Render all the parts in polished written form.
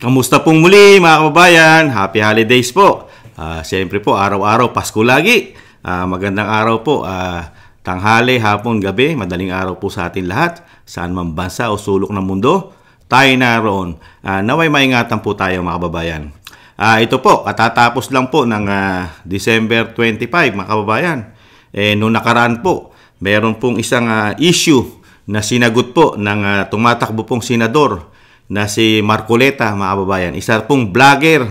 Kamusta pong muli mga kababayan? Happy holidays po. Siyempre po, araw-araw, Pasko lagi. Magandang araw po. Tanghali, hapon, gabi, madaling araw po sa atin lahat. Saan man bansa o sulok ng mundo, tayo naroon. Naway maingatan po tayo mga kababayan. Ito po, katatapos lang po ng December 25 mga kababayan. Noong nakaraan po, meron pong isang issue na sinagot po ng tumatakbo pong senador na si Marcoleta mga kababayan. Isa pong vlogger.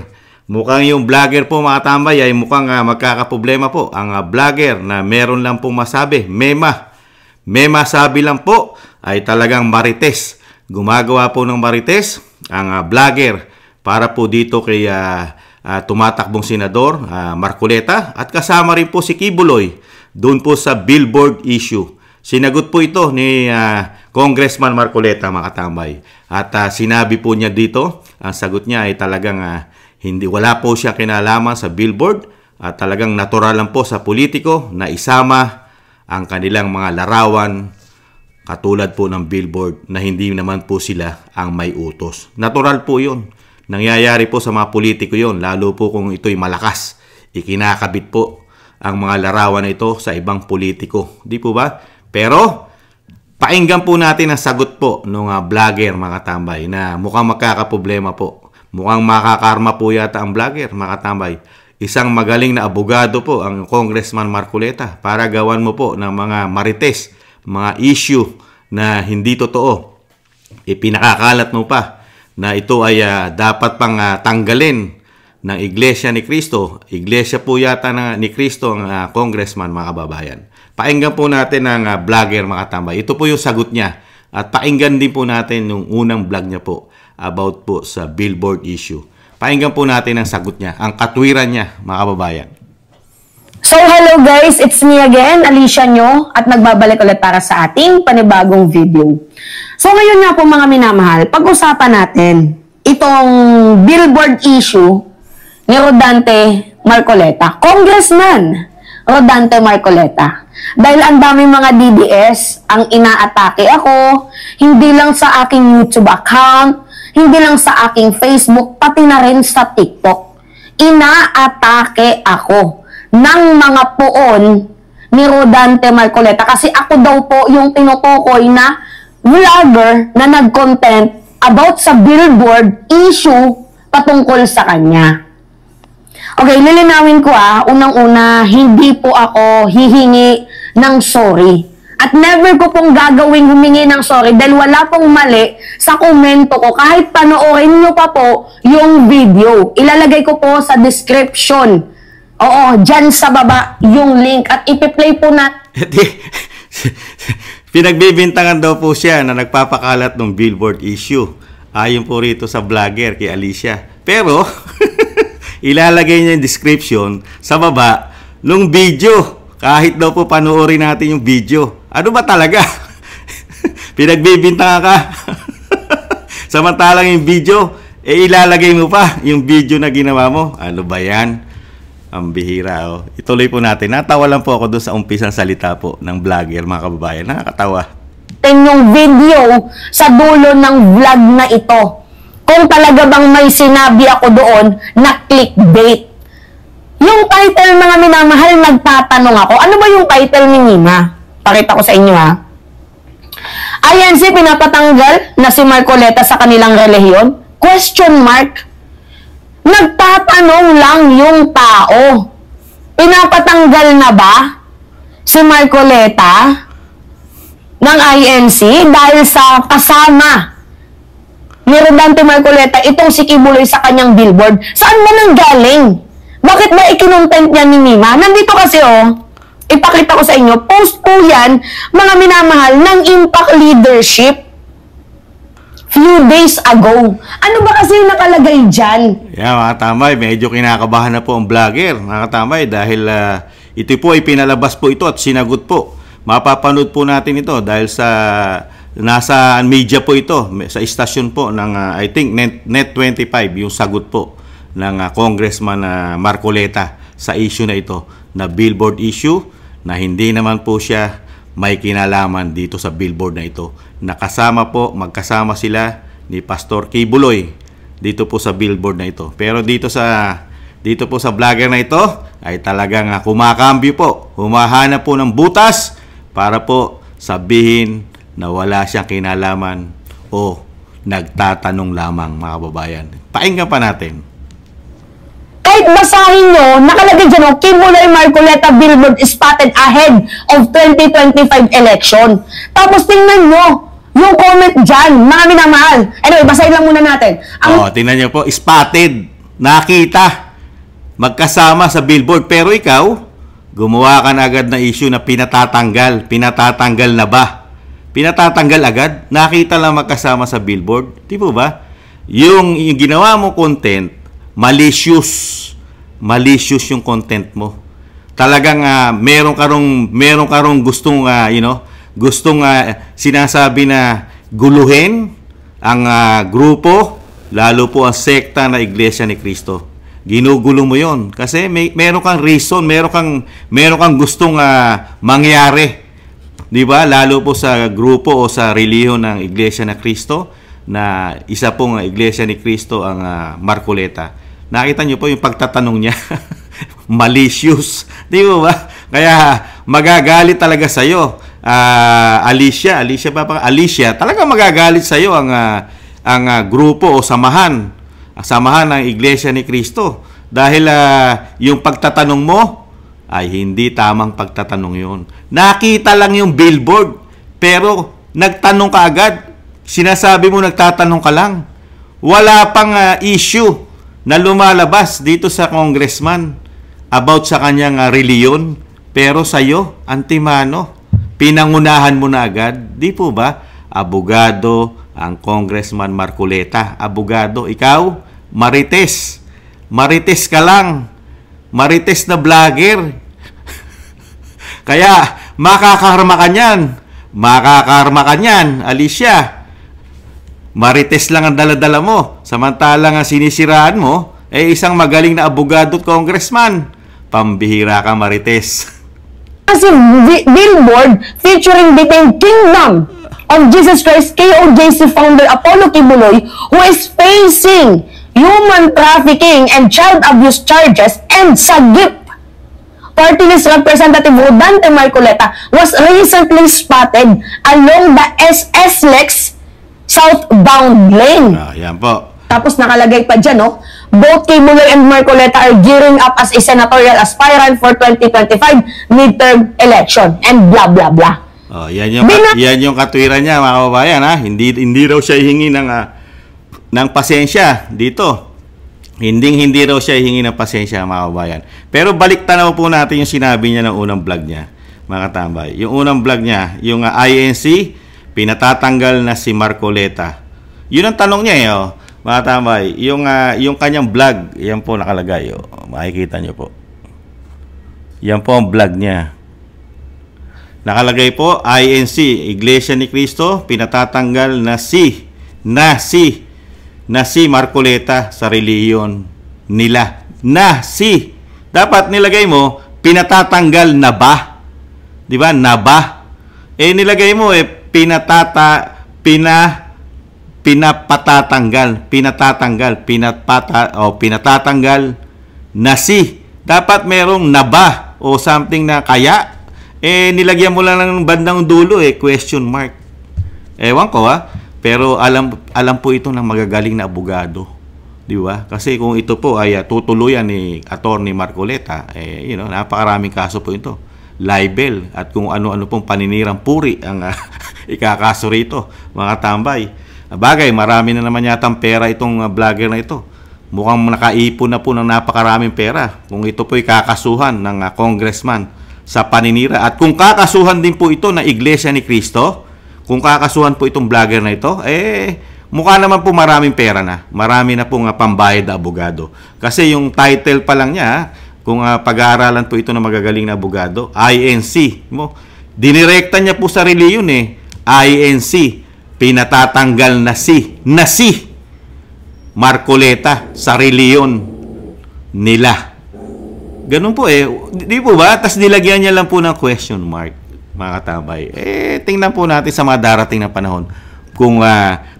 Mukhang yung vlogger po mga tambay ay mukhang magkakaproblema po. Ang vlogger na meron lang pong masabi, may masabi lang po ay talagang marites. Gumagawa po ng marites ang vlogger para po dito kay tumatakbong senador Marcoleta at kasama rin po si Kibuloy doon po sa billboard issue. Sinagot po ito ni Congressman Marcoleta mga katambay. At sinabi po niya dito, ang sagot niya ay talagang wala po siya kinalaman sa billboard at talagang natural lang po sa politiko na isama ang kanilang mga larawan katulad po ng billboard na hindi naman po sila ang may utos. Natural po yun. Nangyayari po sa mga politiko yun, lalo po kung ito'y malakas. Ikinakabit po ang mga larawan na ito sa ibang politiko. Di po ba? Pero, painggan po natin ang sagot po ng vlogger mga katambay na mukhang magkakaproblema po. Mukhang makakarma po yata ang vlogger mga katambay. Isang magaling na abogado po ang Congressman Marcoleta para gawan mo po ng mga marites, mga issue na hindi totoo. Ipinakakalat mo pa na ito ay dapat pang tanggalin ng Iglesia ni Cristo. Iglesia po yata ni Cristo ang Congressman mga kababayan. Painggan po natin ang vlogger mga katambay. Ito po yung sagot niya. At painggan din po natin yung unang vlog niya po about po sa billboard issue. Painggan po natin ang sagot niya, ang katwiran niya mga kababayan. So hello guys, it's me again, Alicia Nyo, at nagbabalik ulit para sa ating panibagong video. So ngayon nga po mga minamahal, pag-usapan natin itong billboard issue ni Rodante Marcoleta, Congressman Rodante Marcoleta. Dahil ang daming mga DDS ang inaatake ako, hindi lang sa aking YouTube account, hindi lang sa aking Facebook, pati na rin sa TikTok. Inaatake ako ng mga puon ni Rodante Marcoleta kasi ako daw po yung tinutukoy na vlogger na nag-content about sa billboard issue patungkol sa kanya. Okay, lilinawin ko unang-una, hindi po ako hihingi ng sorry. At never ko pong gagawing humingi ng sorry dahil wala pong mali sa komento ko. Kahit panoorin nyo pa po yung video. Ilalagay ko po sa description. Oo, dyan sa baba yung link at ipi-play po na. Pinagbibintangan daw po siya na nagpapakalat ng billboard issue. Ayon po rito sa vlogger kay Alicia. Pero ilalagay niya yung description sa baba nung video. Kahit daw po panoorin natin yung video. Ano ba talaga? Pinagbibintangan ka. Samantalang yung video, ilalagay mo pa yung video na ginawa mo. Ano ba yan? Ang bihira. Oh. Ituloy po natin. Natawa lang po ako doon sa umpisang salita po ng vlogger mga kababayan. Nakakatawa. Yung video sa dulo ng vlog na ito. Kung talaga bang may sinabi ako doon na clickbait. Yung title mga minamahal, nagtatanong ako, ano ba yung title ni Nina? Pakita ko sa inyo INC pinapatanggal na si Marcoleta sa kanilang relihiyon? Question mark. Nagtatanong lang yung tao. Pinapatanggal na ba si Marcoleta ng INC dahil sa kasama ni Rodante Marcoleta itong si Kibuloy sa kanyang billboard? Saan ba nang galing? Bakit ba ikinontent niya ni Nima? Nandito kasi ipakita ko sa inyo, post po yan, mga minamahal, ng Impact Leadership few days ago. Ano ba kasi yung nakalagay dyan? Yeah, mga tambay, medyo kinakabahan na po ang vlogger, mga tambay, dahil ito po ay pinalabas po ito at sinagot po. Mapapanood po natin ito dahil sa nasa media po ito, sa istasyon po ng I think Net25, yung sagot po ng Congressman Marcoleta sa issue na ito, na billboard issue na hindi naman po siya may kinalaman dito sa billboard na ito. Magkasama sila ni Pastor Kibuloy dito po sa billboard na ito. Pero dito po sa vlogger na ito ay talagang kumakambyo po. Humahanap po ng butas para po sabihin na wala siyang kinalaman o nagtatanong lamang, mga kababayan. Pakinggan pa natin. Kahit basahin nyo, nakalagay dyan, Kibuloy Marcoleta billboard spotted ahead of 2025 election. Tapos tingnan nyo, yung comment dyan, mga minamahal. Anyway, basahin lang muna natin. Tingnan nyo po, spotted, nakita, magkasama sa billboard. Pero ikaw, gumawa ka na agad na issue na pinatatanggal. Pinatatanggal na ba? Pinatatanggal agad? Nakita lang magkasama sa billboard? Di po ba? Yung ginawa mo content, malicious yung content mo. Talagang meron ka rong gustong sinasabi na guluhin ang grupo, lalo po ang sekta na Iglesia ni Cristo. Ginugulo mo 'yon kasi meron kang reason, meron kang gustong mangyari. 'Di ba? Lalo po sa grupo o sa relihiyon ng Iglesia ni Cristo, na isa pong Iglesia ni Cristo ang Marcoleta. Nakita niyo po yung pagtatanong niya. Malicious. Di ba? Kaya magagalit talaga sa iyo. Alicia, talaga magagalit sa iyo ang grupo o samahan ng Iglesia ni Cristo dahil yung pagtatanong mo ay hindi tamang pagtatanong 'yon. Nakita lang yung billboard pero nagtanong ka agad. Sinasabi mo nagtatanong ka lang. Wala pang issue na lumalabas dito sa congressman about sa kanyang reliyon, pero sa'yo, antimano, pinangunahan mo na agad. Di po ba? Abogado ang Congressman Marcoleta. Abogado, ikaw, marites. Marites ka lang. Marites na vlogger. Kaya, makakarma ka niyan. Makakarma ka niyan, Alicia. Marites lang ang daladala mo. Samantalang ang sinisiraan mo ay isang magaling na abogado at congressman. Pambihira ka, Marites. Kasi billboard featuring the Kingdom of Jesus Christ KOJC founder Apollo Kibuloy, who is facing human trafficking and child abuse charges, and Sagip Party List Representative Rodante Marcoleta was recently spotted along the SS Lex southbound lane. Yan po. Tapos nakalagay pa dyan, both Kibuloy and Marcoleta are gearing up as a senatorial aspirant for 2025 midterm election and blah blah blah. Yan yung katwiran niya, mga kababayan, ha. Hindi raw siya hihingi ng pasensya dito. Hindi raw siya hihingi ng pasensya, mga kababayan. Pero balik tanaw po natin yung sinabi niya ng unang vlog niya, mga katambay. Yung unang vlog niya, yung INC, pinatatanggal na si Marcoleta. Yun ang tanong niya, mga tambay. Yung kanyang vlog, yan po nakalagay. Makikita niyo po. Yan po ang vlog niya. Nakalagay po, INC, Iglesia ni Cristo, pinatatanggal na si Marcoleta sa relihiyon nila. Dapat nilagay mo, pinatatanggal na ba? Di ba? Na ba? Nilagay mo, pinatatanggal na si. Dapat merong na ba o something na kaya. Nilagyan mo lang ng bandang dulo, question mark. Ewan ko, pero alam po ito ng magagaling na abogado. Di ba? Kasi kung ito po ay tutuluyan ni Attorney Marcoleta, napakaraming kaso po ito. Libel at kung ano-ano pong paninirang puri ang ikakaso rito, mga tambay. Bagay, marami na naman yatang pera itong vlogger na ito. Mukhang nakaipon na po ng napakaraming pera kung ito po ikakasuhan ng congressman sa paninira. At kung kakasuhan din po ito na Iglesia ni Cristo, kung kakasuhan po itong vlogger na ito, mukha naman po maraming pera na. Marami na pong pambayad na abogado. Kasi yung title pa lang niya, kung pag-aaralan po ito ng magagaling na abogado, INC. Dinirekta niya po sa reliyon INC. Pinatatanggal na si Marcoleta sa reliyon nila. Ganun po Di po ba? Tapos nilagyan niya lang po ng question mark, mga katabay. Tingnan po natin sa mga darating na panahon kung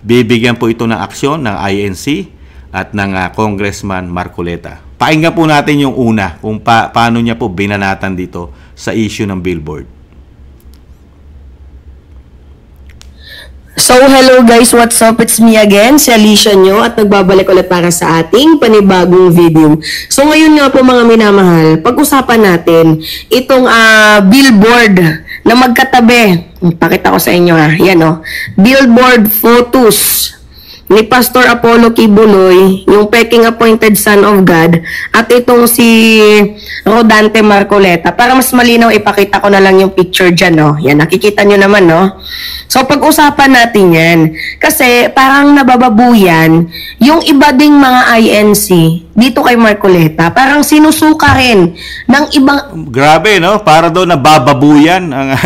bibigyan po ito ng aksyon ng INC at ng Congressman Marcoleta. Pakinggan po natin yung una kung paano niya po binanatan dito sa issue ng billboard. So, hello guys, what's up? It's me again, si Alicia nyo, at nagbabalik ulit para sa ating panibagong video. So, ngayon nga po mga minamahal, pag-usapan natin itong billboard na magkatabi. Pakita ko sa inyo ha, yan o. Billboard photos ni Pastor Apollo Kibuloy, yung peking appointed son of God, at itong si Rodante Marcoleta. Para mas malinaw, ipakita ko na lang yung picture dyan, no? Yan, nakikita nyo naman, no? So, pag-usapan natin yan. Kasi, parang nabababuyan yung iba ding mga INC dito kay Marcoleta. Parang sinusuka rin ng ibang... Grabe, no? Para daw nabababuyan ang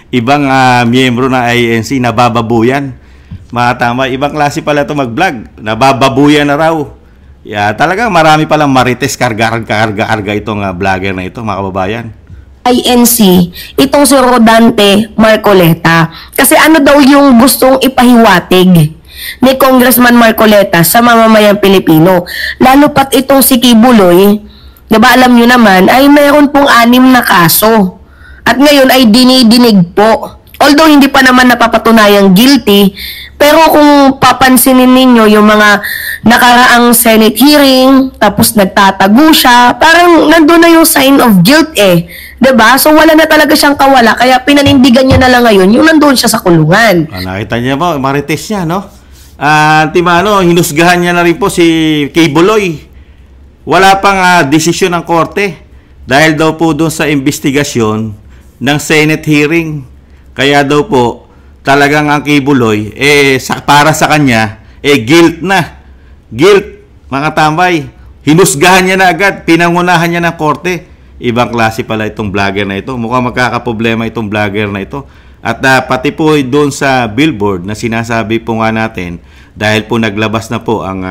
ibang miyembro ng INC, nabababuyan. Mga tama, ibang klase pala ito mag-vlog. Nabababuyan na raw. Talagang marami palang marites, karga itong vlogger na ito, mga kababayan. INC, itong si Rodante Marcoleta. Kasi ano daw yung gustong ipahiwatig ni Congressman Marcoleta sa mamamayang Pilipino. Lalo pat itong si Kibuloy, diba alam nyo naman, ay mayroon pong 6 na kaso. At ngayon ay dinidinig po. Although hindi pa naman napapatunayang guilty, pero kung papansinin ninyo yung mga nakaraang Senate hearing, tapos nagtatago siya, parang nandun na yung sign of guilt eh. 'Di ba? So wala na talaga siyang kawala, kaya pinanindigan niya na lang ngayon yung nandun siya sa kulungan. Nakita niya ba, marites niya, no? Timano, hinusgahan niya na rin po si Kibuloy. Wala pang desisyon ng korte dahil daw po doon sa investigasyon ng Senate hearing. Kaya daw po, talagang ang Kibuloy, para sa kanya, guilt na. Guilt, mga tambay. Hinusgahan niya na agad, pinangunahan niya ng korte. Ibang klase pala itong vlogger na ito. Mukhang magkakaproblema itong vlogger na ito. At pati po doon sa billboard na sinasabi po nga natin, dahil po naglabas na po ang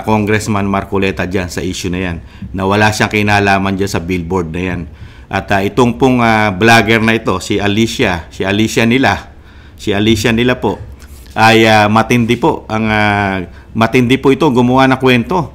Congressman Marcoleta dyan sa issue na yan, na wala siyang kinalaman dyan sa billboard na yan. At itong pong vlogger na ito, si Alicia nila po, ay matindi po. Matindi po ito, gumawa ng kwento.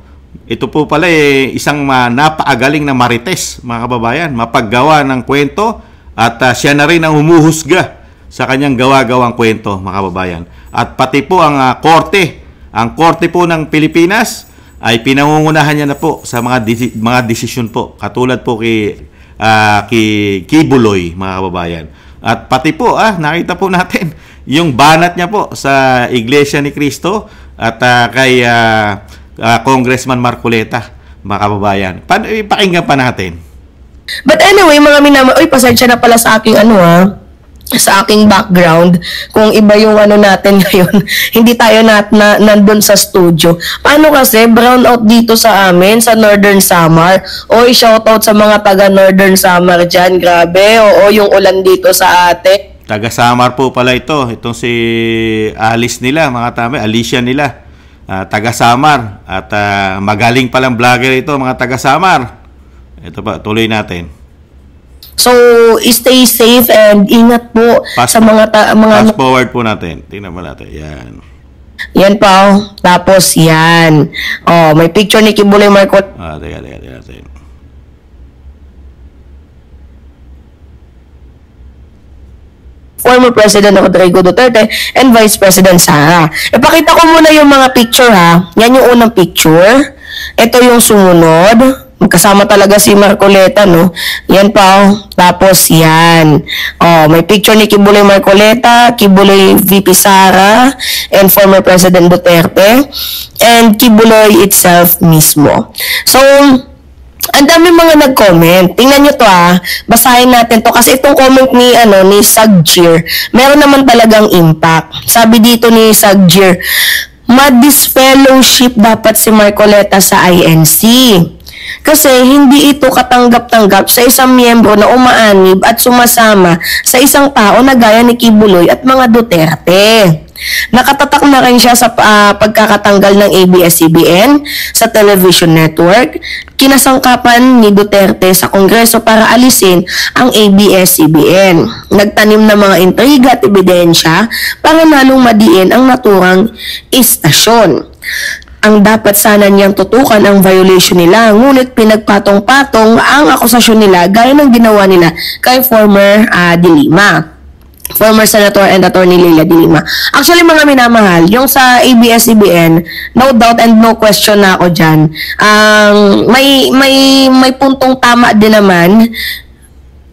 Ito po pala isang napakagaling na marites, mga kababayan, mapaggawa ng kwento, at siya na rin ang humuhusga sa kanyang gawa-gawang kwento, mga kababayan. At pati po ang korte po ng Pilipinas ay pinangungunahan niya na po sa mga desisyon po, katulad po kay Kibuloy, mga kababayan. At pati po, nakita po natin yung banat niya po sa Iglesia ni Cristo at kay Congressman Marcoleta, mga kababayan. Pakinggan pa natin. But anyway, mga pasensya na pala sa aking sa aking background, kung iba yung natin ngayon, hindi tayo nandun sa studio. Paano kasi, brownout dito sa amin, sa Northern Samar. Oy, shoutout sa mga taga Northern Samar dyan, grabe. Oo, yung ulan dito sa ate. Taga Samar po pala ito. Itong si Alice nila, mga tama, Alicia nila. Taga Samar. At magaling palang vlogger ito, mga taga Samar. Ito pa, tuloy natin. So, stay safe and ingat po sa mga fast forward po natin. Tingnan mo natin. Yan. Yan pa. Tapos yan. May picture ni Kibuloy Marcoleta. Teka natin. Former President Rodrigo Duterte and Vice President Sara. Ipakita ko muna yung mga picture ha. Yan yung unang picture. Ito yung sumunod. Magkasama talaga si Marcoleta, no? Yan pa, tapos yan. May picture ni Kibuloy Marcoleta, Kibuloy VP Sara, and former President Duterte, and Kibuloy itself mismo. So, ang dami mga nag-comment. Tingnan nyo to basahin natin to kasi itong comment ni Sagjir, meron naman talagang impact. Sabi dito ni Sagjir, ma-disfellowship dapat si Marcoleta sa INC. Kasi hindi ito katanggap-tanggap sa isang miyembro na umaanib at sumasama sa isang tao na gaya ni Kibuloy at mga Duterte. Nakatatak na rin siya sa pagkakatanggal ng ABS-CBN sa television network. Kinasangkapan ni Duterte sa Kongreso para alisin ang ABS-CBN. Nagtanim ng mga intriga at ebidensya para lalong madiin ang naturang istasyon. Ang dapat sana niyang tutukan ang violation nila, ngunit pinagpatong-patong ang akusasyon nila gaya ng ginawa nila kay former De Lima. Former Senator and Attorney Leila De Lima. Actually, mga minamahal, yung sa ABS-CBN, no doubt and no question na ako dyan. May puntong tama din naman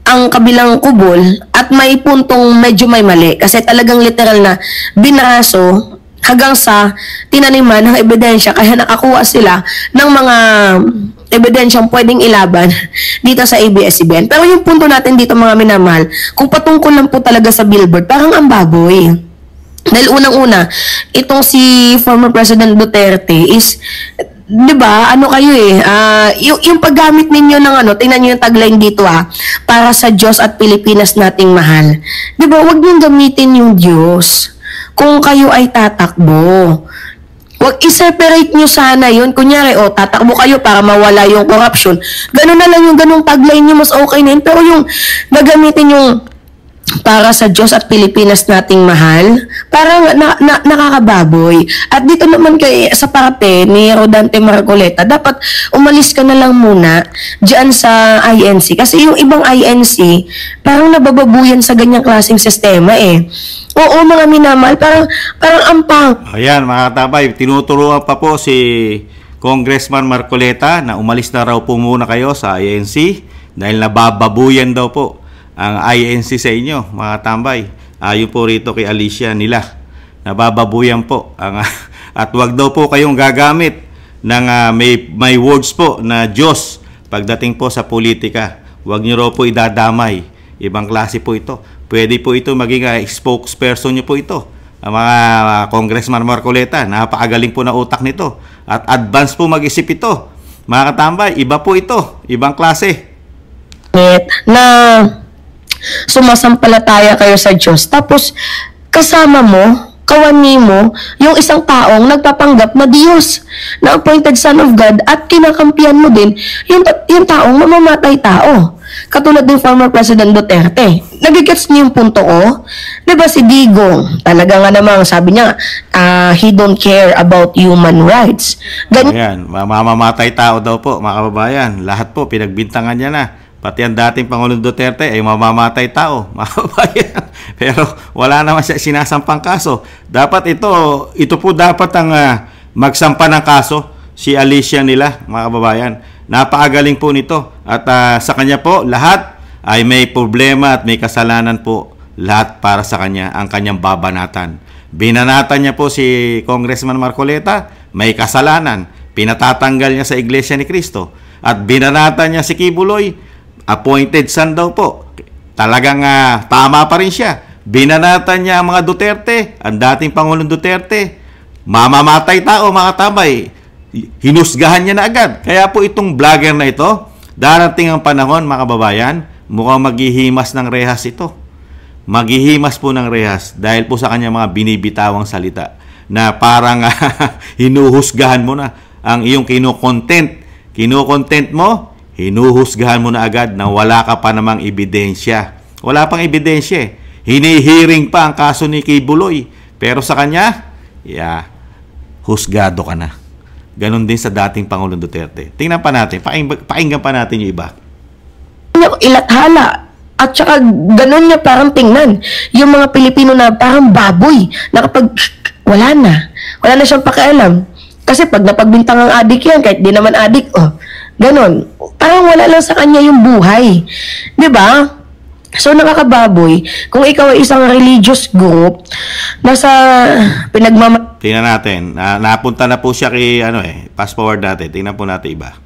ang kabilang kubol at may puntong medyo may mali. Kasi talagang literal na binaraso hanggang sa tinaniman ng ebidensya kaya nakakuha sila ng mga ebidensyang pwedeng ilaban dito sa ABS-CBN. Pero yung punto natin dito mga minamahal, kung patungkol lang po talaga sa billboard, parang ang baboy. Dahil unang-una, itong si former President Duterte is, di ba, ano kayo yung paggamit ninyo ng tingnan nyo yung tagline dito para sa Diyos at Pilipinas nating mahal. Di ba, huwag nyo gamitin yung Diyos kung kayo ay tatakbo. Huwag i-separate nyo sana yun. Kunyari, tatakbo kayo para mawala yung corruption. Ganun na lang yung ganung tagline nyo, mas okay na yun. Pero yung gagamitin yung para sa Diyos at Pilipinas nating mahal, parang nakakababoy. At dito naman sa parte ni Rodante Marcoleta, dapat umalis ka na lang muna dyan sa INC. Kasi yung ibang INC, parang nabababuyan sa ganyang klaseng sistema Oo, mga minamahal, parang ampang. Ayan, mga katabay, tinuturuan pa po si Congressman Marcoleta na umalis na raw po muna kayo sa INC dahil nabababuyan daw po ang INC sa inyo, mga tambay. Ayon po rito kay Alicia nila. Nabababuyan po. At wag daw po kayong gagamit ng may words po na Diyos pagdating po sa politika. Wag niyo raw po idadamay. Ibang klase po ito. Pwede po ito maging spokesperson niyo po ito. Ang mga Congressman Marcoleta, napakagaling po na utak nito. At advance po mag-isip ito. Mga katambay, iba po ito. Ibang klase. Na sumasampalataya kayo sa Diyos. Tapos, kasama mo, kawani mo, yung isang taong nagpapanggap na Diyos, na appointed Son of God, at kinakampihan mo din yung taong mamamatay tao. Katulad ng former President Duterte. Nagigets niyo yung punto ko? Diba si Digong, talaga nga namang sabi niya, he don't care about human rights. Ayan, mamamatay tao daw po, mga kababayan. Lahat po, pinagbintangan niya na. Pati ang dating Pangulong Duterte ay mamamatay tao, mga kababayan. Pero wala naman siya sinasampang kaso. Dapat ito po dapat ang magsampa ng kaso, si Alicia nila, mga kababayan. Napakagaling po nito. At sa kanya po, lahat ay may problema at may kasalanan po. Lahat para sa kanya, ang kanyang babanatan. Binanatan niya po si Congressman Marcoleta, may kasalanan. Pinatatanggal niya sa Iglesia ni Cristo. At binanatan niya si Kibuloy, appointed son daw po. Talagang tama pa rin siya. Binanatan niya ang mga Duterte, ang dating Pangulong Duterte. Mamamatay tao, mga tabay. Hinusgahan niya na agad. Kaya po itong vlogger na ito, darating ang panahon, mga kababayan, mukhang maghihimas ng rehas ito. Maghihimas po ng rehas dahil po sa kanya mga binibitawang salita na parang hinuhusgahan mo na ang iyong kinukontent. Kinukontent mo, hinuhusgahan mo na agad na wala ka pa namang ebidensya. Wala pang ebidensya. Hinihiring pa ang kaso ni Kibuloy. Pero sa kanya, husgado ka na. Ganon din sa dating Pangulong Duterte. Tingnan pa natin, pakinggan pa natin yung iba. Ilathala. At saka ganon niya parang tingnan. Yung mga Pilipino na parang baboy. Na kapag wala na siyang pakialam. Kasi pag napagbintang ang adik yan, kahit di naman adik, ganon. Parang wala lang sa kanya yung buhay. Diba? So, nakakababoy. Kung ikaw ay isang religious group, nasa Tingnan natin. Napunta na po siya kay, fast forward natin. Tingnan po natin iba.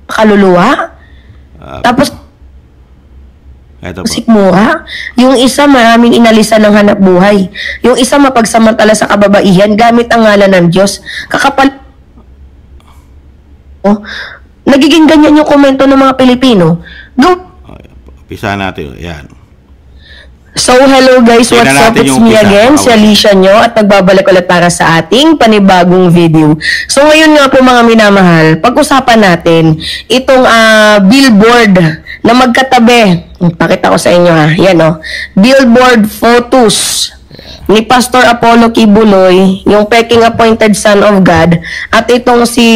Kaluluwa. Tapos, eto po. Sikmura. Yung isa, maraming inalisan ng hanap buhay. Yung isa, mapagsamantala sa kababaihan gamit ang ngalan ng Diyos. Nagiging ganyan yung komento ng mga Pilipino. Pisa natin. Yan. So, hello guys, what's up? It's me again, si Alicia nyo, at nagbabalik ulit para sa ating panibagong video. So, ngayon nga po mga minamahal, pag-usapan natin itong billboard na magkatabi. Pakita ko sa inyo Yan billboard photos ni Pastor Apollo Kibuloy, yung peking appointed son of God, at itong si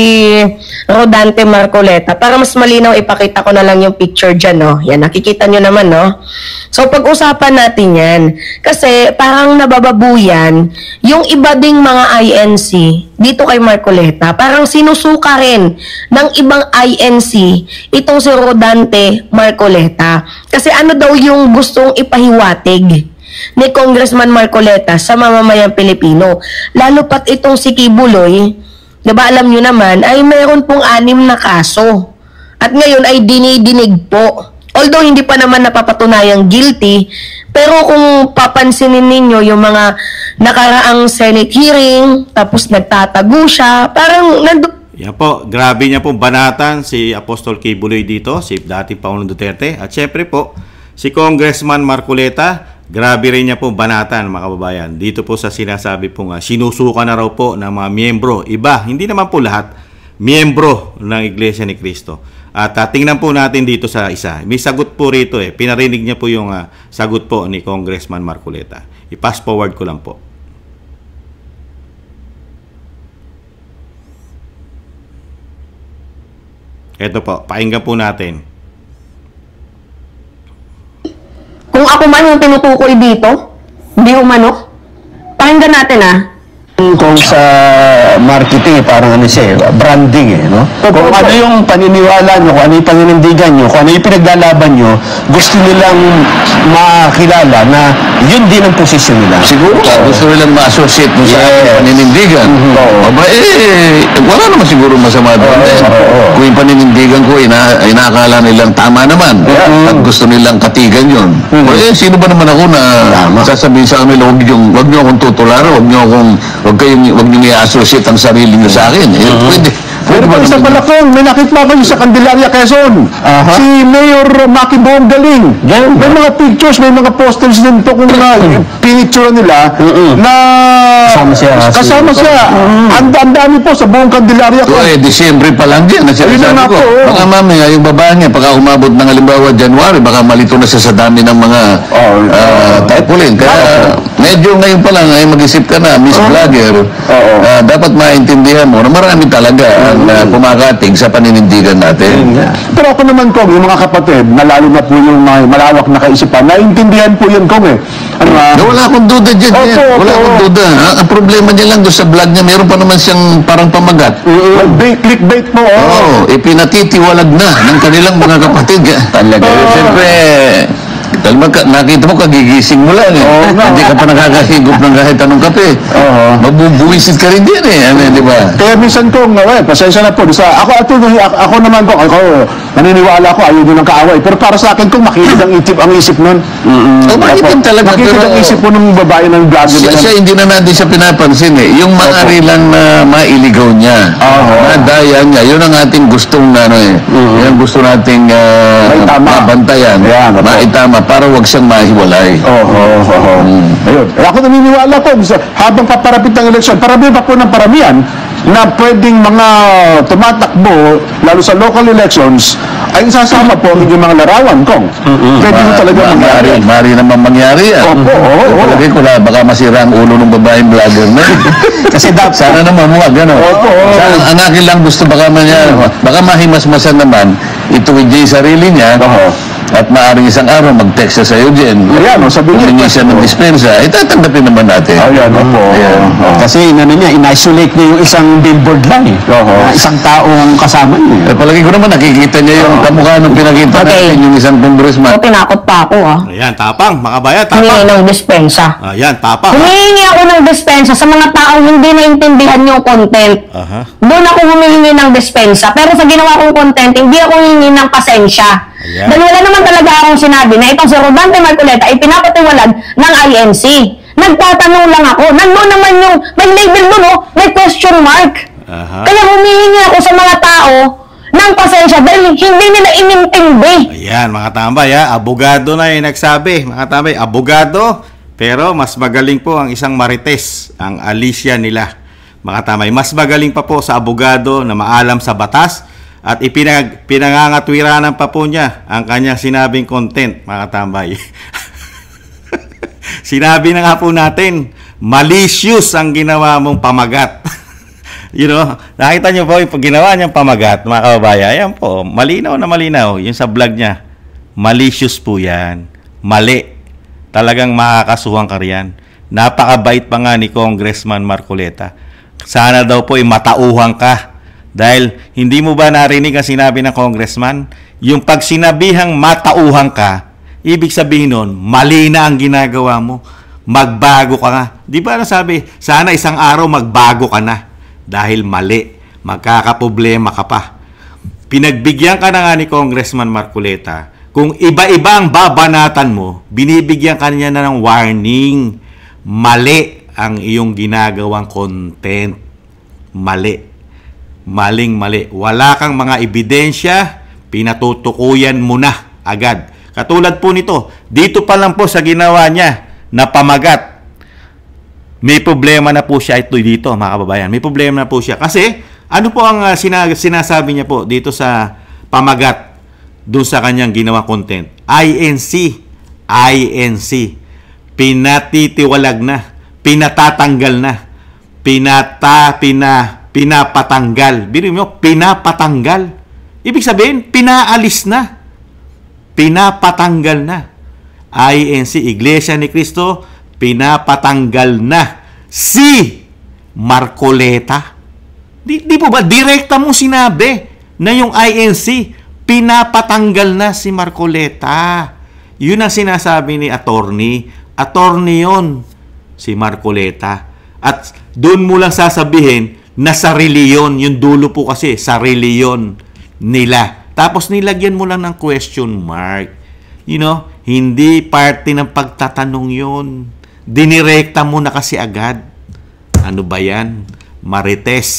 Rodante Marcoleta. Para mas malinaw, ipakita ko na lang yung picture dyan, no? Yan, nakikita nyo naman, no? So, pag-usapan natin yan. Kasi, parang nabababuyan yung iba ding mga INC dito kay Marcoleta. Parang sinusuka rin ng ibang INC itong si Rodante Marcoleta. Kasi ano daw yung gustong ipahiwatig ni Congressman Marcoleta sa mamamayang Pilipino. Lalo pat itong si Kibuloy, diba alam nyo naman, ay mayroon pong 6 na kaso. At ngayon ay dinidinig po. Although hindi pa naman napapatunayang guilty, pero kung papansinin ninyo yung mga nakaraang Senate hearing, tapos nagtatago siya, parang Yan po, grabe niya po banatan si Apostol Kibuloy dito, si dating Pangulong Duterte. At syempre po, si Congressman Marcoleta, grabe rin niya po banatan, mga kababayan. Dito po sa sinasabi pong sinusuka na raw po ng mga miyembro. Iba, hindi naman po lahat, miyembro ng Iglesia ni Cristo. At tingnan po natin dito sa isa. May sagot po rito eh. Pinarinig niya po yung sagot po ni Congressman Marcoleta. I-pass forward ko lang po. Ito po, pakinggan po natin. kung ako man yung tinutukoy dito, hindi umano, pakinggan natin Kung sa marketing, parang ano siya, branding no? Kung ano yung paniniwala nyo, kung ano yung paninindigan nyo, kung ano yung pinaglalaban nyo, gusto nilang makilala na yun din ang posisyon nila. Siguro, gusto nilang ma-associate mo sa paninindigan. Aba, wala naman siguro masama doon. Kung yung paninindigan ko, inaakala nilang tama naman. At gusto nilang katigan yun. Sino ba naman ako na sasabihin sa kanila, huwag nyo akong tutularo, huwag niyo i-associate ang sarili niyo sa akin. Pero pa isa pala kung may nakita kayo sa Candelaria, Quezon, si Mayor Maki Boong Galing. May mga pictures, may mga posters din to kung pinicture nila na kasama siya. Ang dami po sa buong Candelaria. Disyembre pa lang din. Sabi ko, baka mamaya yung babae niya, pagka umabot ng halimbawa January, baka malito na siya sa dami ng mga tarpaulin. Kaya medyo ngayon pa lang ay mag-isip ka na, Miss Vlogger, dapat maintindihan mo na marami talaga ang kumakating sa paninindigan natin. Pero ako naman, Kong, yung mga kapatid, na lalo na po yung malawak na kaisipan, naintindihan po yun, Kong Wala akong duda dyan. Wala akong duda. Ang problema niya lang doon sa vlog niya, meron pa naman siyang parang pamagat. Clickbait po. Ipinatitiwalag na ng kanilang mga kapatid. Talaga. Siyempre, nakita mo, kagigising mo lang hindi ka pa nakakahigop ng kahit anong kape. Mabubuwisit ka rin din di ba? Kaya minsan Kong, pasensya na po. Ako naman Kong, naniniwala ko, ayaw din ng kaaway. Pero para sa akin Kong, makinig ang isip nun. Makinig talaga. Makinig ang isip po ng babae ng vlogger. Siya hindi na natin siya pinapansin Yung maaari lang na mailigaw niya. Nadaya niya. Yun ang ating gustong yun ang gusto nating mabantayan. Maitama para wag siyang mahiwalay. Ayun. Ako naniniwala ko, habang paparapit ng eleksyon, parami pa po ng paramihan na pwedeng mga tumatakbo, lalo sa local elections, ay sasama po ang inyong mga larawan, Kong. Pwede mo talaga mangyari. Mari naman mangyari yan. Palagay ko na baka masira ang ulo ng babaeng vlogger na. Kasi sana naman mo, gano'n. Ang akin lang gusto baka mahimasmasan naman, ituwid niya yung sarili niya, at maaaring isang araw mag-text siya sa'yo dyan. Humingi siya ng dispensa, tatanggapin naman natin. Kasi in-isolate niya yung isang billboard lang isang taong kasama niya. Palagi ko naman nakikita niya yung kamukha ng pinakita natin, yung isang congressman. Tinakot pa ako Ayan, tapang, mga bayan, Humingi tapang. ng dispensa. Ayan, tapang. Humingi ako ng dispensa sa mga taong hindi naintindihan yung content. Doon ako humingi ng dispensa. Pero sa ginawa kong content, hindi ako humingi ng pasensya. Dahil wala naman talaga akong sinabi na itong si Rodante Marcoleta ay pinapatiwalag ng INC. Nagtatanong lang ako. Nandun naman yung, may label doon may question mark. Kaya humihingi ako sa mga tao ng pasensya dahil hindi nila inintindi. Ayan, mga tambay, abogado na yung nagsabi. Mga tambay, abogado, pero mas magaling po ang isang marites, ang Alicia nila. Mga tambay, mas magaling pa po sa abogado na maalam sa batas at pinangangatwiranan pa po niya ang kanyang sinabing content, mga tambay. Sinabi na nga po natin, Malicious ang ginawa mong pamagat. You know, nakita niyo po yung ginawa niyang pamagat, mga kababayan. Ayan po, malinaw na malinaw. Yung sa vlog niya, malicious po yan. Mali. Talagang makakasuhan ka riyan. Napakabait pa nga ni Congressman Marcoleta. Sana daw po matauhan ka. Dahil hindi mo ba narinig ang sinabi ng congressman? Yung pag sinabihang matauhan ka, ibig sabihin nun, mali na ang ginagawa mo. Magbago ka nga. Di ba nasabi, sana isang araw magbago ka na. Dahil mali. Magkakaproblema ka pa. Pinagbigyan ka na nga ni Congressman Marcoleta. Kung iba-iba ang babanatan mo, binibigyan ka niya na ng warning. Mali ang iyong ginagawang content. Mali. Maling-mali. Wala kang mga ebidensya, pinatutukuyan mo na agad. Katulad po nito, dito pa lang po sa ginawa niya na pamagat, may problema na po siya ito dito, mga kababayan. May problema na po siya. Kasi, ano po ang sinasabi niya po dito sa pamagat doon sa kanyang ginawa content? INC. Pinatitiwalag na. Pinatatanggal na. Pinapatanggal. Biro mo, pinapatanggal. Ibig sabihin, pinaalis na. Pinapatanggal na. INC, Iglesia ni Cristo, pinapatanggal na si Marcoleta. Di po ba, direkta mo sinabi na yung INC, pinapatanggal na si Marcoleta. Yun ang sinasabi ni attorney. Attorney yun, si Marcoleta. At doon mo lang sasabihin, na sarili yun. Yung dulo po kasi, sarili yun nila. Tapos nilagyan mo lang ng question mark. You know, hindi parte ng pagtatanong yun. Dinirekta mo na kasi agad. Ano ba yan? Marites.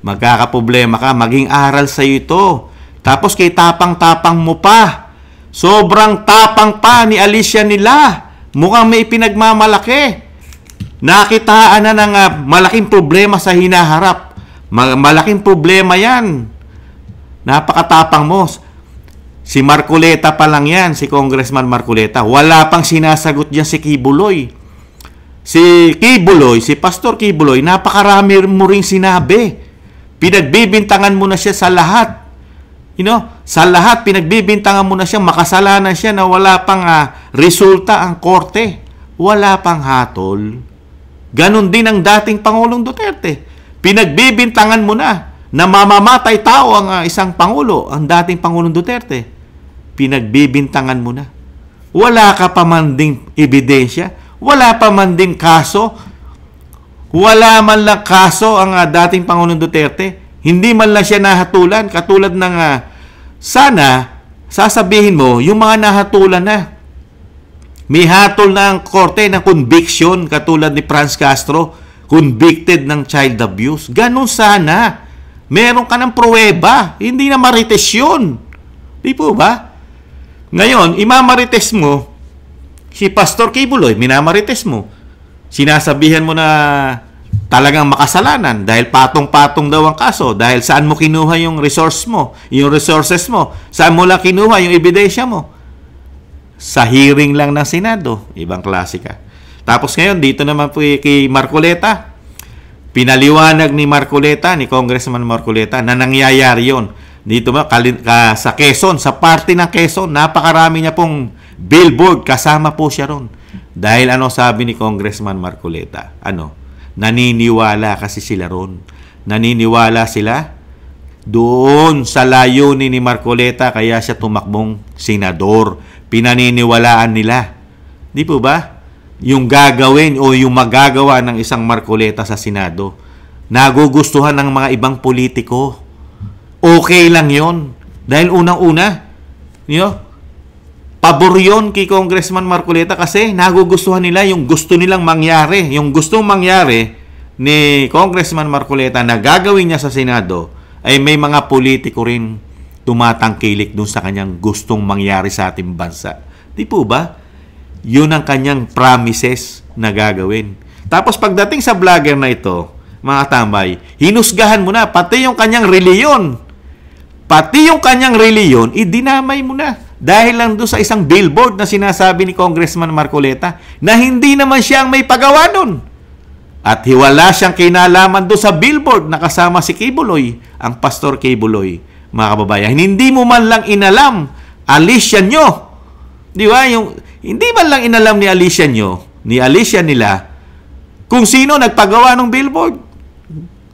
Magkakaproblema ka. Maging aral sa'yo ito. Tapos kay tapang-tapang mo pa. Sobrang tapang pa ni Alicia nila. Mukhang may pinagmamalaki. Nakitaan na ng malaking problema sa hinaharap. Malaking problema yan. Napakatapang mo. Si Marcoleta pa lang yan, si Congressman Marcoleta. Wala pang sinasagot dyan si Kibuloy. Si Kibuloy, si Pastor Kibuloy, napakarami mo ring sinabi. Pinagbibintangan mo na siya sa lahat. You know, sa lahat, pinagbibintangan mo na siya, makasalanan siya na wala pang resulta ang korte. Wala pang hatol. Ganon din ang dating Pangulong Duterte. Pinagbibintangan mo na mamamatay tao ang isang Pangulo, ang dating Pangulong Duterte. Pinagbibintangan mo na. Wala ka pa man ding ebidensya, wala pa man ding kaso, wala man lang kaso ang dating Pangulong Duterte. Hindi man lang siya nahatulan, katulad ng sana, sasabihin mo, yung mga nahatulan na. May hatol na ang korte ng conviction, katulad ni Franz Castro, convicted ng child abuse. Ganon sana. Meron ka ng pruweba. Hindi na marites yun. Di po ba? Ngayon, imamarites mo, si Pastor Kibuloy, minamarites mo. Sinasabihan mo na talagang makasalanan dahil patong-patong daw ang kaso. Dahil saan mo kinuha yung resources mo? Saan mo lang kinuha yung ebidensya mo? Sa hearing lang ng Senado. Ibang klase ka. Tapos ngayon, dito naman po kay Marcoleta. Pinaliwanag ni Marcoleta, ni Congressman Marcoleta, na nangyayari yun. Dito ba, sa Quezon, sa party ng Quezon, napakarami niya pong billboard. Kasama po siya ron. Dahil ano sabi ni Congressman Marcoleta? Naniniwala kasi sila ron. Naniniwala sila doon sa layunin ni Marcoleta, kaya siya tumakbong senador. Pinaniniwalaan nila. Di po ba? Yung gagawin o yung magagawa ng isang Marcoleta sa Senado, nagugustuhan ng mga ibang politiko. Okay lang yon. Dahil unang-una, pabor yun kay Congressman Marcoleta kasi nagugustuhan nila yung gusto nilang mangyari. Yung gustong mangyari ni Congressman Marcoleta na gagawin niya sa Senado ay may mga politiko rin tumatangkilik dun sa kanyang gustong mangyari sa ating bansa. Di po ba? Yun ang kanyang promises na gagawin. Tapos pagdating sa vlogger na ito, mga tambay, hinusgahan mo na, pati yung kanyang reliyon. Idinamay mo na. Dahil lang doon sa isang billboard na sinasabi ni Congressman Marcoleta na hindi naman siya ang may pagawa nun. At wala siyang kinalaman doon sa billboard na kasama si Kibuloy, ang Pastor Kibuloy, mga kababayan. Hindi mo man lang inalam, Alicia nyo. Di ba? Hindi man lang inalam ni Alicia nila, kung sino nagpagawa ng billboard.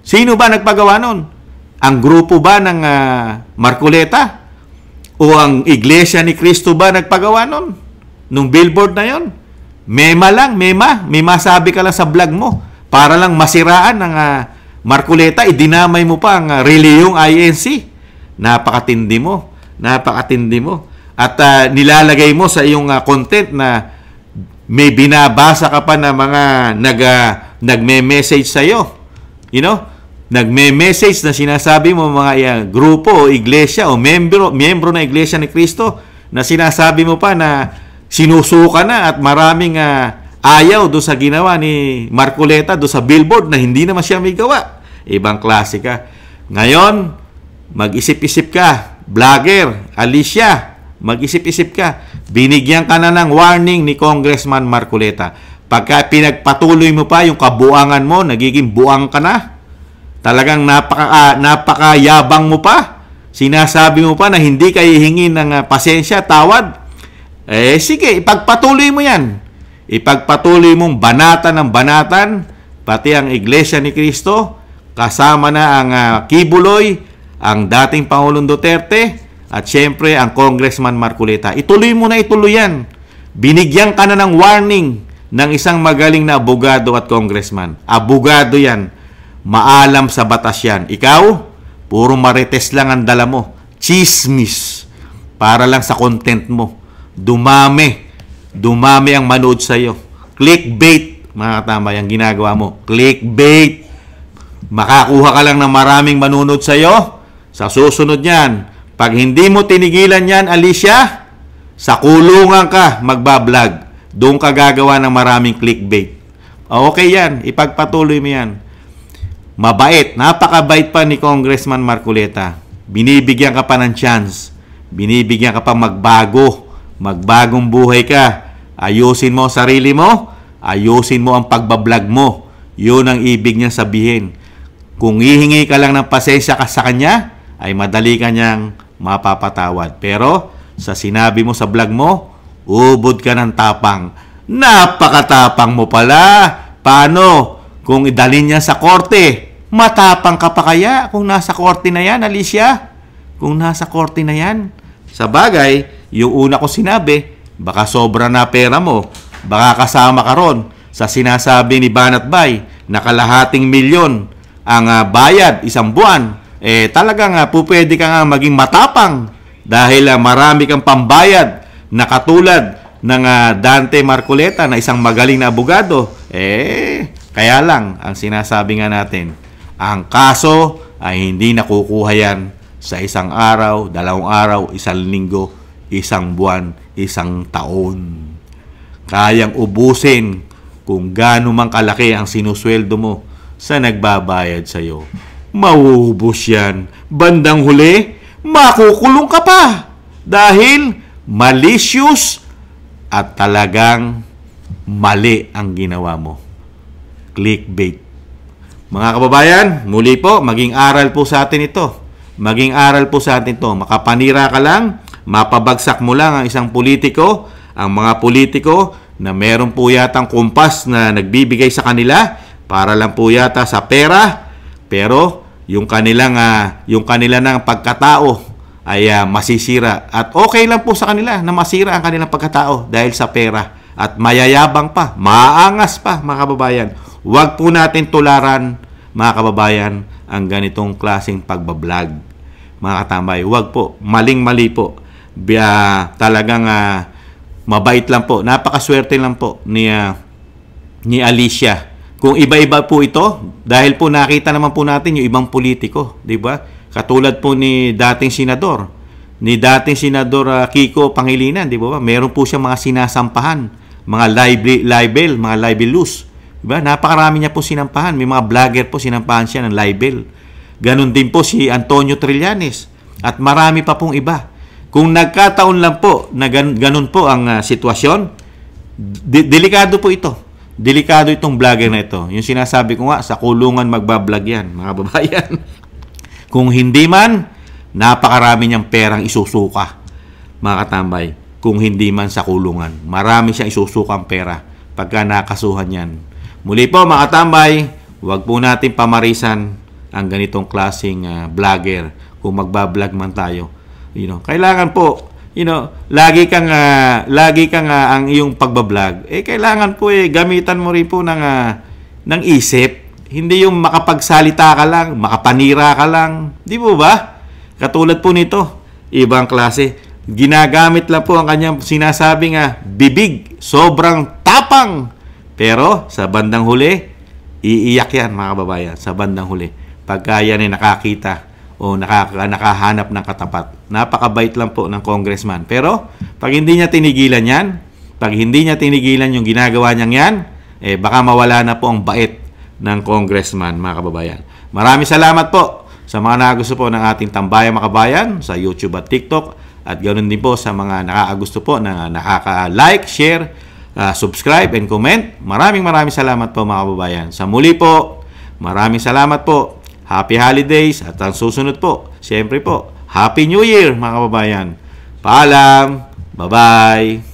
Sino ba nagpagawa nun? Ang grupo ba ng Marcoleta? O ang Iglesia ni Cristo ba nagpagawa nun? Nung billboard na yon? Mema lang, may masabi ka lang sa vlog mo para lang masiraan ng Marcoleta, idinamay mo pa ang reliyong INC. Napakatindi mo. At nilalagay mo sa iyong content na may binabasa ka pa na mga nagme-message sa'yo. You know? Nagme-message na sinasabi mo mga grupo o iglesia o miyembro ng Iglesia ni Cristo na sinasabi mo pa na sinusuka na at maraming ayaw do sa ginawa ni Marcoleta do sa billboard na hindi naman siya may gawa. Ibang klase ka. Ngayon, mag-isip-isip ka. Vlogger, Alicia, mag-isip-isip ka. Binigyan ka na ng warning ni Congressman Marcoleta. Pagka pinagpatuloy mo pa yung kabuangan mo, nagiging buang ka na. Talagang napakayabang mo pa. Sinasabi mo pa na hindi ka hihingin ng pasensya, tawad. Sige, ipagpatuloy mo yan. Ipagpatuloy mong banatan ng banatan, pati ang Iglesia ni Cristo, kasama na ang Kibuloy, ang dating Pangulong Duterte, at syempre ang Congressman Marcoleta. Ituloy mo na ituloy yan. Binigyan ka na ng warning ng isang magaling na abogado at congressman. Abogado yan. Maalam sa batas yan. Ikaw, puro marites lang ang dala mo. Chismis. Para lang sa content mo. Dumami ang manood sa'yo. Clickbait, mga katama, yung ginagawa mo. Clickbait. Makakuha ka lang ng maraming manunod sa'yo. Sa susunod yan, pag hindi mo tinigilan yan, Alicia, sa kulungan ka magbablog. Doon ka gagawa ng maraming clickbait. Okay yan, ipagpatuloy mo yan. Mabait, napakabait pa ni Congressman Marcoleta. Binibigyan ka pa ng chance. Binibigyan ka pa magbagong buhay ka. Ayusin mo ang sarili mo, ayusin mo ang pagbablog mo. Yun ang ibig niya sabihin. Kung hihingi ka lang ng pasensya ka sa kanya, ay madali ka niyang mapapatawad. Pero sa sinabi mo sa vlog mo, ubod ka ng tapang. Napakatapang mo pala. Paano? Kung idalin niya sa korte, matapang ka pa kaya kung nasa korte na yan, Alicia? Kung nasa korte na yan. Sa bagay, yung una ko sinabi, baka sobra na pera mo. Baka kasama ka ron sa sinasabi ni Banat Bay na kalahating milyon ang bayad isang buwan. Talagang pupwede ka nga maging matapang dahil marami kang pambayad na katulad ng Dante Marcoleta na isang magaling na abogado. Kaya lang, ang sinasabi nga natin, ang kaso ay hindi nakukuha yan sa isang araw, 2 araw, 1 linggo, 1 buwan, 1 taon. Kayang ubusin kung gaano mang kalaki ang sinusweldo mo sa nagbabayad sa'yo. Mauubos yan. Bandang huli, makukulong ka pa. Dahil malicious at talagang mali ang ginawa mo. Clickbait. Mga kababayan, muli po, maging aral po sa atin ito. Maging aral po sa atin ito. Makapanira ka lang, mapabagsak mo lang ang isang politiko, ang mga politiko na meron po yatang kumpas na nagbibigay sa kanila para lang po yata sa pera, pero yung kanila ng pagkatao ay masisira. At okay lang po sa kanila na masira ang kanilang pagkatao dahil sa pera. At mayayabang pa, maangas pa, mga kababayan. Huwag po natin tularan, mga kababayan, ang ganitong klaseng pagbablog. Mga katambay, huwag po. Maling-mali po. Talagang mabait lang po. Napakaswerte lang po ni Alicia. Kung iba-iba po ito, dahil po nakita naman po natin yung ibang politiko, di ba? Katulad po ni dating senador, Kiko Pangilinan, di ba? Meron po siya mga sinasampahan, mga libel, mga libelous. Di ba? Napakarami niya po sinampahan. May mga vlogger po sinampahan siya ng libel. Ganon din po si Antonio Trillanes. At marami pa pong iba Kung nagkataon lang po na ganun po ang sitwasyon, delikado po ito. Delikado itong vlogger na ito. Yung sinasabi ko nga, sa kulungan magbablog yan, mga babayan. Kung hindi man, napakarami niyang perang isusuka, mga katambay. Kung hindi man sa kulungan, marami siyang isusukang pera pagka nakasuhan yan. Muli po, mga katambay, huwag po natin pamarisan ang ganitong klaseng vlogger kung magbablog man tayo. Kailangan po, lagi kang ang iyong pagbablog, kailangan po gamitan mo rin po ng isip. Hindi yung makapagsalita ka lang, makapanira ka lang. Di po ba? Katulad po nito, ibang klase. Ginagamit lang po ang kanyang sinasabing bibig, sobrang tapang. Pero sa bandang huli, iiyak yan, mga kababayan, sa bandang huli. Pagka yan ay nakakita o nakahanap ng katapat. Napakabait lang po ng congressman. Pero pag hindi niya tinigilan yan, pag hindi niya tinigilan yung ginagawa niyang yan, baka mawala na po ang bait ng congressman, mga kababayan. Maraming salamat po sa mga nakagusto po ng ating tambayang mga kababayan sa YouTube at TikTok. At ganoon din po sa mga nakakagusto po na nakaka-like, share, subscribe, and comment. Maraming salamat po, mga kababayan. Sa muli po, maraming salamat po. Happy holidays at ang susunod po, siyempre po, Happy New Year, mga kababayan. Paalam. Bye-bye.